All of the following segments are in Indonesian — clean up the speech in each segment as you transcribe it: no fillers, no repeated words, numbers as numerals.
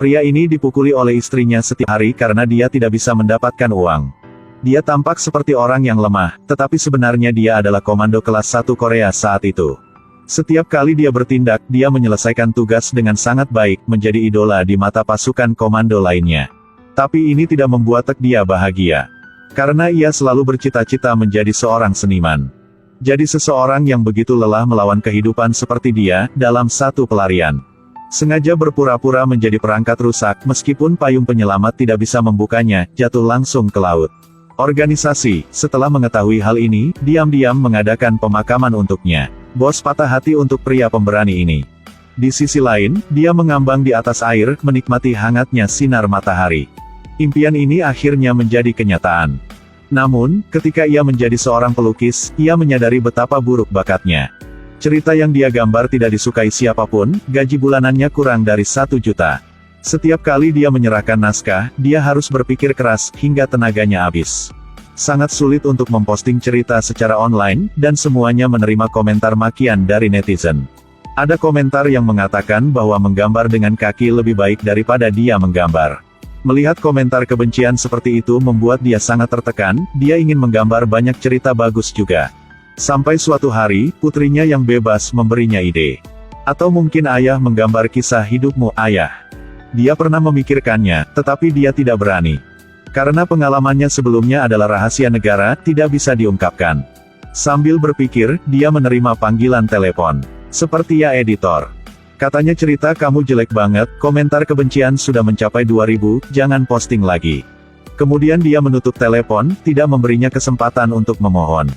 Pria ini dipukuli oleh istrinya setiap hari karena dia tidak bisa mendapatkan uang. Dia tampak seperti orang yang lemah, tetapi sebenarnya dia adalah komando kelas 1 Korea saat itu. Setiap kali dia bertindak, dia menyelesaikan tugas dengan sangat baik, menjadi idola di mata pasukan komando lainnya. Tapi ini tidak membuat dia bahagia. Karena ia selalu bercita-cita menjadi seorang seniman. Jadi seseorang yang begitu lelah melawan kehidupan seperti dia, dalam satu pelarian. Sengaja berpura-pura menjadi perangkat rusak, meskipun payung penyelamat tidak bisa membukanya, jatuh langsung ke laut. Organisasi, setelah mengetahui hal ini, diam-diam mengadakan pemakaman untuknya. Bos patah hati untuk pria pemberani ini. Di sisi lain, dia mengambang di atas air, menikmati hangatnya sinar matahari. Impian ini akhirnya menjadi kenyataan. Namun, ketika ia menjadi seorang pelukis, ia menyadari betapa buruk bakatnya. Cerita yang dia gambar tidak disukai siapapun, gaji bulanannya kurang dari 1 juta. Setiap kali dia menyerahkan naskah, dia harus berpikir keras, hingga tenaganya habis. Sangat sulit untuk memposting cerita secara online, dan semuanya menerima komentar makian dari netizen. Ada komentar yang mengatakan bahwa menggambar dengan kaki lebih baik daripada dia menggambar. Melihat komentar kebencian seperti itu membuat dia sangat tertekan, dia ingin menggambar banyak cerita bagus juga. Sampai suatu hari, putrinya yang bebas memberinya ide. Atau mungkin ayah menggambar kisah hidupmu, ayah. Dia pernah memikirkannya, tetapi dia tidak berani. Karena pengalamannya sebelumnya adalah rahasia negara, tidak bisa diungkapkan. Sambil berpikir, dia menerima panggilan telepon. Seperti ya editor. Katanya cerita kamu jelek banget, komentar kebencian sudah mencapai 2000, jangan posting lagi. Kemudian dia menutup telepon, tidak memberinya kesempatan untuk memohon.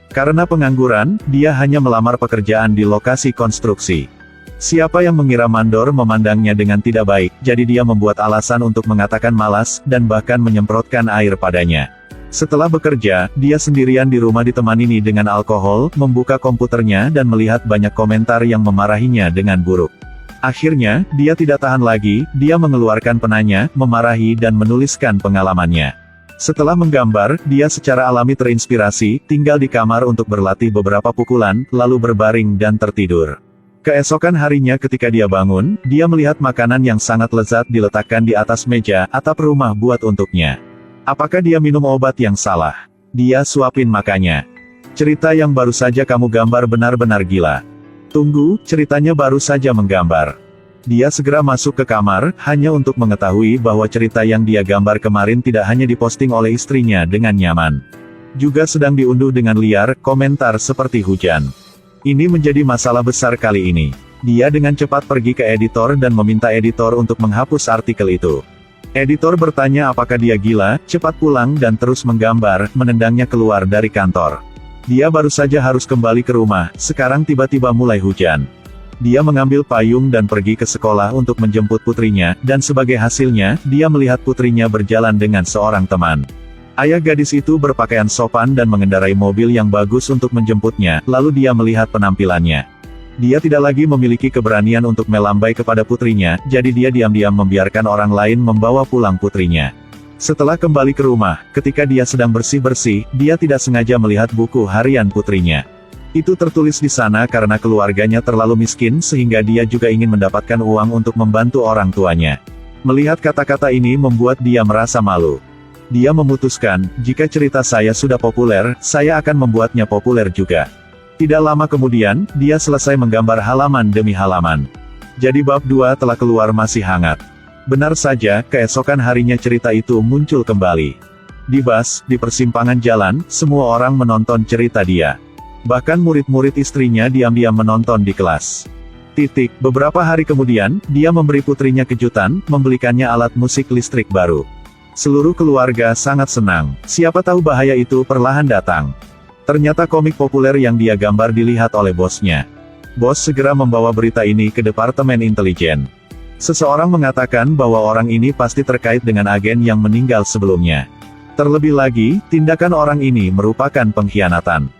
Karena pengangguran, dia hanya melamar pekerjaan di lokasi konstruksi. Siapa yang mengira mandor memandangnya dengan tidak baik, jadi dia membuat alasan untuk mengatakan malas, dan bahkan menyemprotkan air padanya. Setelah bekerja, dia sendirian di rumah ditemani dengan alkohol, membuka komputernya dan melihat banyak komentar yang memarahinya dengan buruk. Akhirnya, dia tidak tahan lagi, dia mengeluarkan penanya, memarahi dan menuliskan pengalamannya. Setelah menggambar, dia secara alami terinspirasi, tinggal di kamar untuk berlatih beberapa pukulan, lalu berbaring dan tertidur. Keesokan harinya ketika dia bangun, dia melihat makanan yang sangat lezat diletakkan di atas meja, atap rumah buat untuknya. Apakah dia minum obat yang salah? Dia suapin makanya. Cerita yang baru saja kamu gambar benar-benar gila. Tunggu, ceritanya baru saja menggambar. Dia segera masuk ke kamar, hanya untuk mengetahui bahwa cerita yang dia gambar kemarin tidak hanya diposting oleh istrinya dengan nyaman. Juga sedang diunduh dengan liar, komentar seperti hujan. Ini menjadi masalah besar kali ini. Dia dengan cepat pergi ke editor dan meminta editor untuk menghapus artikel itu. Editor bertanya apakah dia gila, cepat pulang dan terus menggambar, menendangnya keluar dari kantor. Dia baru saja harus kembali ke rumah, sekarang tiba-tiba mulai hujan. Dia mengambil payung dan pergi ke sekolah untuk menjemput putrinya, dan sebagai hasilnya, dia melihat putrinya berjalan dengan seorang teman. Ayah gadis itu berpakaian sopan dan mengendarai mobil yang bagus untuk menjemputnya, lalu dia melihat penampilannya. Dia tidak lagi memiliki keberanian untuk melambai kepada putrinya, jadi dia diam-diam membiarkan orang lain membawa pulang putrinya. Setelah kembali ke rumah, ketika dia sedang bersih-bersih, dia tidak sengaja melihat buku harian putrinya. Itu tertulis di sana karena keluarganya terlalu miskin sehingga dia juga ingin mendapatkan uang untuk membantu orang tuanya. Melihat kata-kata ini membuat dia merasa malu. Dia memutuskan, jika cerita saya sudah populer, saya akan membuatnya populer juga. Tidak lama kemudian, dia selesai menggambar halaman demi halaman. Jadi bab 2 telah keluar masih hangat. Benar saja, keesokan harinya cerita itu muncul kembali. Di bus, di persimpangan jalan, semua orang menonton cerita dia. Bahkan murid-murid istrinya diam-diam menonton di kelas. Beberapa hari kemudian, dia memberi putrinya kejutan, membelikannya alat musik listrik baru. Seluruh keluarga sangat senang. Siapa tahu bahaya itu perlahan datang. Ternyata komik populer yang dia gambar dilihat oleh bosnya. Bos segera membawa berita ini ke Departemen Intelijen. Seseorang mengatakan bahwa orang ini pasti terkait dengan agen yang meninggal sebelumnya. Terlebih lagi, tindakan orang ini merupakan pengkhianatan.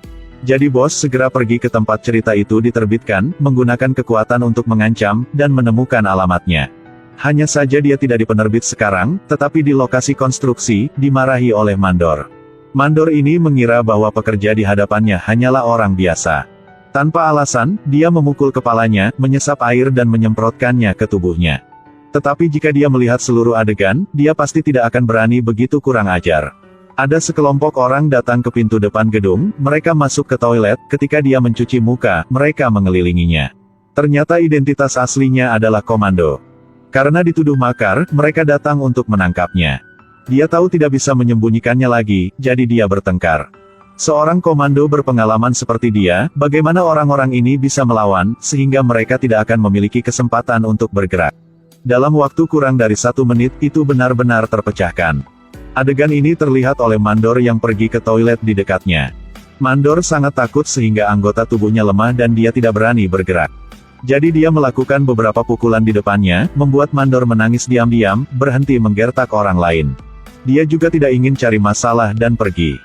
Jadi bos segera pergi ke tempat cerita itu diterbitkan, menggunakan kekuatan untuk mengancam, dan menemukan alamatnya. Hanya saja dia tidak di penerbit sekarang, tetapi di lokasi konstruksi, dimarahi oleh mandor. Mandor ini mengira bahwa pekerja di hadapannya hanyalah orang biasa. Tanpa alasan, dia memukul kepalanya, menyesap air dan menyemprotkannya ke tubuhnya. Tetapi jika dia melihat seluruh adegan, dia pasti tidak akan berani begitu kurang ajar. Ada sekelompok orang datang ke pintu depan gedung, mereka masuk ke toilet, ketika dia mencuci muka, mereka mengelilinginya. Ternyata identitas aslinya adalah komando. Karena dituduh makar, mereka datang untuk menangkapnya. Dia tahu tidak bisa menyembunyikannya lagi, jadi dia bertengkar. Seorang komando berpengalaman seperti dia, bagaimana orang-orang ini bisa melawan, sehingga mereka tidak akan memiliki kesempatan untuk bergerak. Dalam waktu kurang dari 1 menit, itu benar-benar terpecahkan. Adegan ini terlihat oleh Mandor yang pergi ke toilet di dekatnya. Mandor sangat takut sehingga anggota tubuhnya lemah dan dia tidak berani bergerak. Jadi dia melakukan beberapa pukulan di depannya, membuat Mandor menangis diam-diam, berhenti menggertak orang lain. Dia juga tidak ingin cari masalah dan pergi.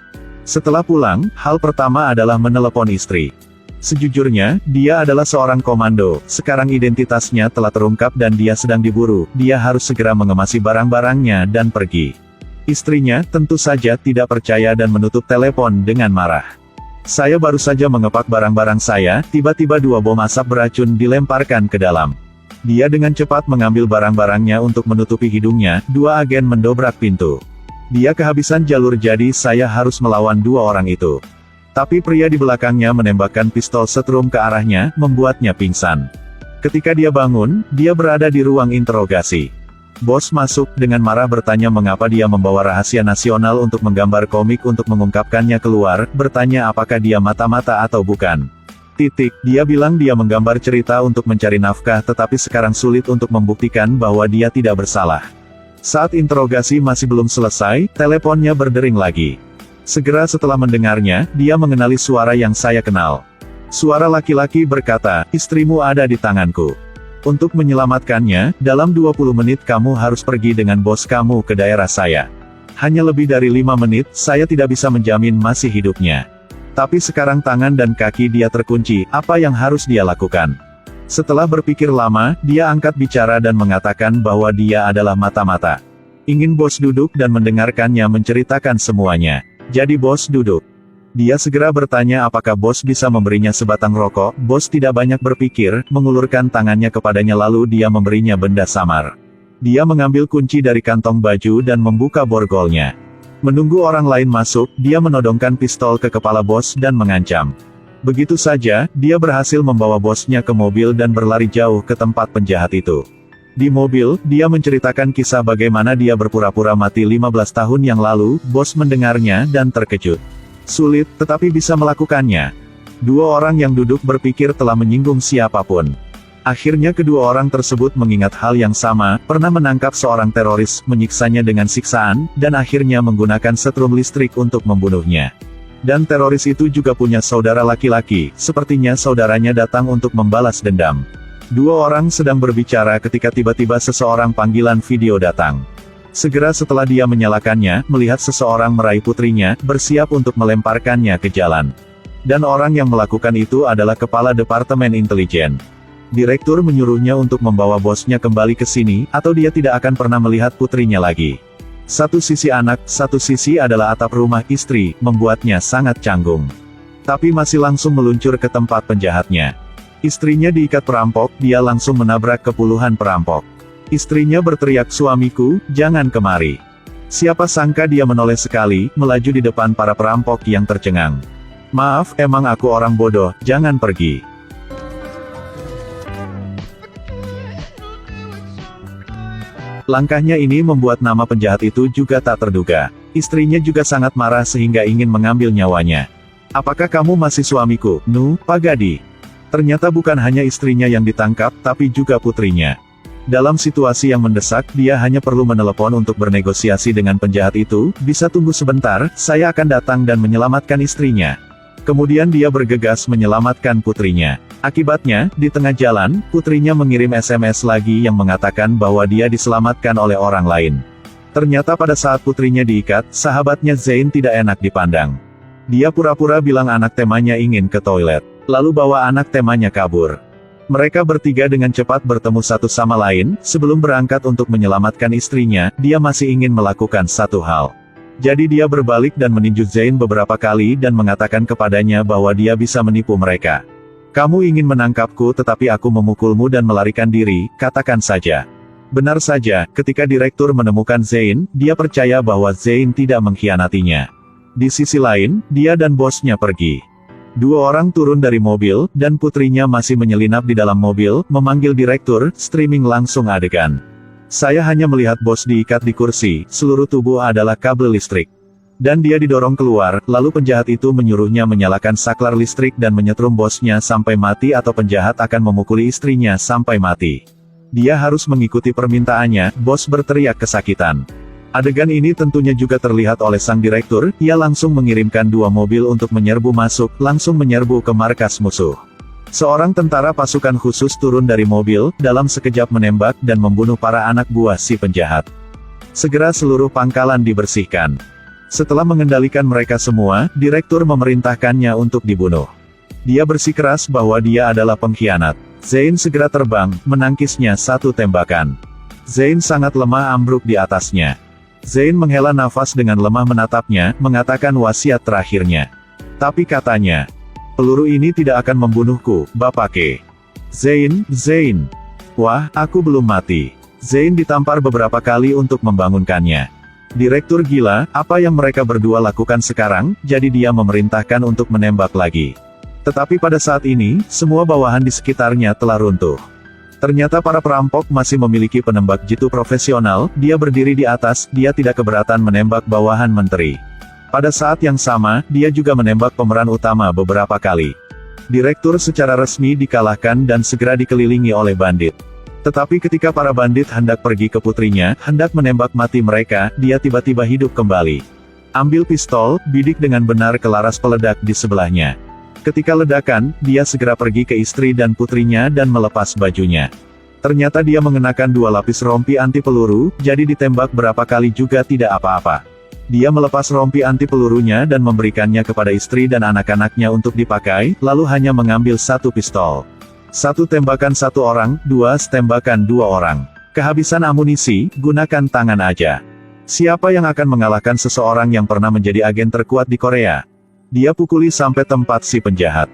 Setelah pulang, hal pertama adalah menelepon istri. Sejujurnya, dia adalah seorang komando, sekarang identitasnya telah terungkap dan dia sedang diburu, dia harus segera mengemasi barang-barangnya dan pergi. Istrinya, tentu saja tidak percaya dan menutup telepon dengan marah. Saya baru saja mengepak barang-barang saya, tiba-tiba 2 bom asap beracun dilemparkan ke dalam. Dia dengan cepat mengambil barang-barangnya untuk menutupi hidungnya, 2 agen mendobrak pintu. Dia kehabisan jalur jadi saya harus melawan 2 orang itu. Tapi pria di belakangnya menembakkan pistol setrum ke arahnya, membuatnya pingsan. Ketika dia bangun, dia berada di ruang interogasi. Bos masuk, dengan marah bertanya mengapa dia membawa rahasia nasional untuk menggambar komik untuk mengungkapkannya keluar, bertanya apakah dia mata-mata atau bukan. Dia bilang dia menggambar cerita untuk mencari nafkah tetapi sekarang sulit untuk membuktikan bahwa dia tidak bersalah. Saat interogasi masih belum selesai, teleponnya berdering lagi. Segera setelah mendengarnya, dia mengenali suara yang saya kenal. Suara laki-laki berkata, istrimu ada di tanganku. Untuk menyelamatkannya, dalam 20 menit kamu harus pergi dengan bos kamu ke daerah saya. Hanya lebih dari 5 menit, saya tidak bisa menjamin masih hidupnya. Tapi sekarang tangan dan kaki dia terkunci, apa yang harus dia lakukan? Setelah berpikir lama, dia angkat bicara dan mengatakan bahwa dia adalah mata-mata. Ingin bos duduk dan mendengarkannya menceritakan semuanya. Jadi bos duduk. Dia segera bertanya apakah bos bisa memberinya sebatang rokok. Bos tidak banyak berpikir, mengulurkan tangannya kepadanya lalu dia memberinya benda samar. Dia mengambil kunci dari kantong baju dan membuka borgolnya. Menunggu orang lain masuk, dia menodongkan pistol ke kepala bos dan mengancam. Begitu saja, dia berhasil membawa bosnya ke mobil dan berlari jauh ke tempat penjahat itu. Di mobil, dia menceritakan kisah bagaimana dia berpura-pura mati 15 tahun yang lalu. Bos mendengarnya dan terkejut. Sulit, tetapi bisa melakukannya. 2 orang yang duduk berpikir telah menyinggung siapapun. Akhirnya kedua orang tersebut mengingat hal yang sama, pernah menangkap seorang teroris, menyiksanya dengan siksaan, dan akhirnya menggunakan setrum listrik untuk membunuhnya. Dan teroris itu juga punya saudara laki-laki, sepertinya saudaranya datang untuk membalas dendam. 2 orang sedang berbicara ketika tiba-tiba seseorang panggilan video datang. Segera setelah dia menyalakannya, melihat seseorang meraih putrinya, bersiap untuk melemparkannya ke jalan. Dan orang yang melakukan itu adalah kepala Departemen Intelijen. Direktur menyuruhnya untuk membawa bosnya kembali ke sini, atau dia tidak akan pernah melihat putrinya lagi. Satu sisi anak, satu sisi adalah atap rumah istri, membuatnya sangat canggung. Tapi masih langsung meluncur ke tempat penjahatnya. Istrinya diikat perampok, dia langsung menabrak ke puluhan perampok. Istrinya berteriak, suamiku, jangan kemari. Siapa sangka dia menoleh sekali, melaju di depan para perampok yang tercengang. Maaf, emang aku orang bodoh, jangan pergi. Langkahnya ini membuat nama penjahat itu juga tak terduga. Istrinya juga sangat marah sehingga ingin mengambil nyawanya. Apakah kamu masih suamiku, Nu, Pagadi? Ternyata bukan hanya istrinya yang ditangkap, tapi juga putrinya. Dalam situasi yang mendesak, dia hanya perlu menelepon untuk bernegosiasi dengan penjahat itu, bisa tunggu sebentar, saya akan datang dan menyelamatkan istrinya. Kemudian dia bergegas menyelamatkan putrinya. Akibatnya, di tengah jalan, putrinya mengirim SMS lagi yang mengatakan bahwa dia diselamatkan oleh orang lain. Ternyata pada saat putrinya diikat, sahabatnya Zain tidak enak dipandang. Dia pura-pura bilang anak temanya ingin ke toilet. Lalu bawa anak temanya kabur. Mereka bertiga dengan cepat bertemu satu sama lain, sebelum berangkat untuk menyelamatkan istrinya, dia masih ingin melakukan satu hal. Jadi dia berbalik dan meninju Zain beberapa kali dan mengatakan kepadanya bahwa dia bisa menipu mereka. Kamu ingin menangkapku tetapi aku memukulmu dan melarikan diri, katakan saja. Benar saja, ketika direktur menemukan Zain, dia percaya bahwa Zain tidak mengkhianatinya. Di sisi lain, dia dan bosnya pergi. Dua orang turun dari mobil, dan putrinya masih menyelinap di dalam mobil, memanggil direktur, streaming langsung adegan. Saya hanya melihat bos diikat di kursi, seluruh tubuh adalah kabel listrik. Dan dia didorong keluar, lalu penjahat itu menyuruhnya menyalakan saklar listrik dan menyetrum bosnya sampai mati atau penjahat akan memukuli istrinya sampai mati. Dia harus mengikuti permintaannya, bos berteriak kesakitan. Adegan ini tentunya juga terlihat oleh sang direktur, ia langsung mengirimkan dua mobil untuk menyerbu masuk, langsung menyerbu ke markas musuh. Seorang tentara pasukan khusus turun dari mobil, dalam sekejap menembak dan membunuh para anak buah si penjahat. Segera seluruh pangkalan dibersihkan. Setelah mengendalikan mereka semua, direktur memerintahkannya untuk dibunuh. Dia bersikeras bahwa dia adalah pengkhianat. Zain segera terbang, menangkisnya satu tembakan. Zain sangat lemah ambruk di atasnya. Zain menghela nafas dengan lemah menatapnya, mengatakan wasiat terakhirnya. Tapi katanya, peluru ini tidak akan membunuhku, Bapake. Zain. Wah, aku belum mati. Zain ditampar beberapa kali untuk membangunkannya. Direktur gila, apa yang mereka berdua lakukan sekarang, jadi dia memerintahkan untuk menembak lagi. Tetapi pada saat ini, semua bawahan di sekitarnya telah runtuh. Ternyata para perampok masih memiliki penembak jitu profesional, dia berdiri di atas, dia tidak keberatan menembak bawahan menteri. Pada saat yang sama, dia juga menembak pemeran utama beberapa kali. Direktur secara resmi dikalahkan dan segera dikelilingi oleh bandit. Tetapi ketika para bandit hendak pergi ke putrinya, hendak menembak mati mereka, dia tiba-tiba hidup kembali. Ambil pistol, bidik dengan benar ke laras peledak di sebelahnya. Ketika ledakan, dia segera pergi ke istri dan putrinya dan melepas bajunya. Ternyata dia mengenakan 2 lapis rompi anti peluru, jadi ditembak berapa kali juga tidak apa-apa. Dia melepas rompi anti pelurunya dan memberikannya kepada istri dan anak-anaknya untuk dipakai, lalu hanya mengambil 1 pistol. 1 tembakan 1 orang, 2 tembakan 2 orang. Kehabisan amunisi, gunakan tangan aja. Siapa yang akan mengalahkan seseorang yang pernah menjadi agen terkuat di Korea? Dia pukuli sampai tempat si penjahat.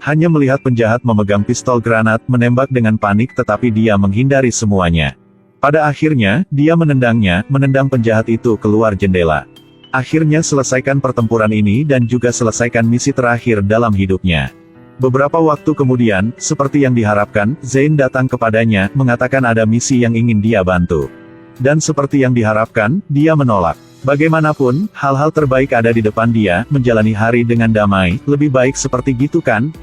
Hanya melihat penjahat memegang pistol granat, menembak dengan panik tetapi dia menghindari semuanya. Pada akhirnya, dia menendang penjahat itu keluar jendela. Akhirnya selesaikan pertempuran ini dan juga selesaikan misi terakhir dalam hidupnya. Beberapa waktu kemudian, seperti yang diharapkan, Zain datang kepadanya, mengatakan ada misi yang ingin dia bantu. Dan seperti yang diharapkan, dia menolak. Bagaimanapun, hal-hal terbaik ada di depan dia, menjalani hari dengan damai, lebih baik seperti gitu kan?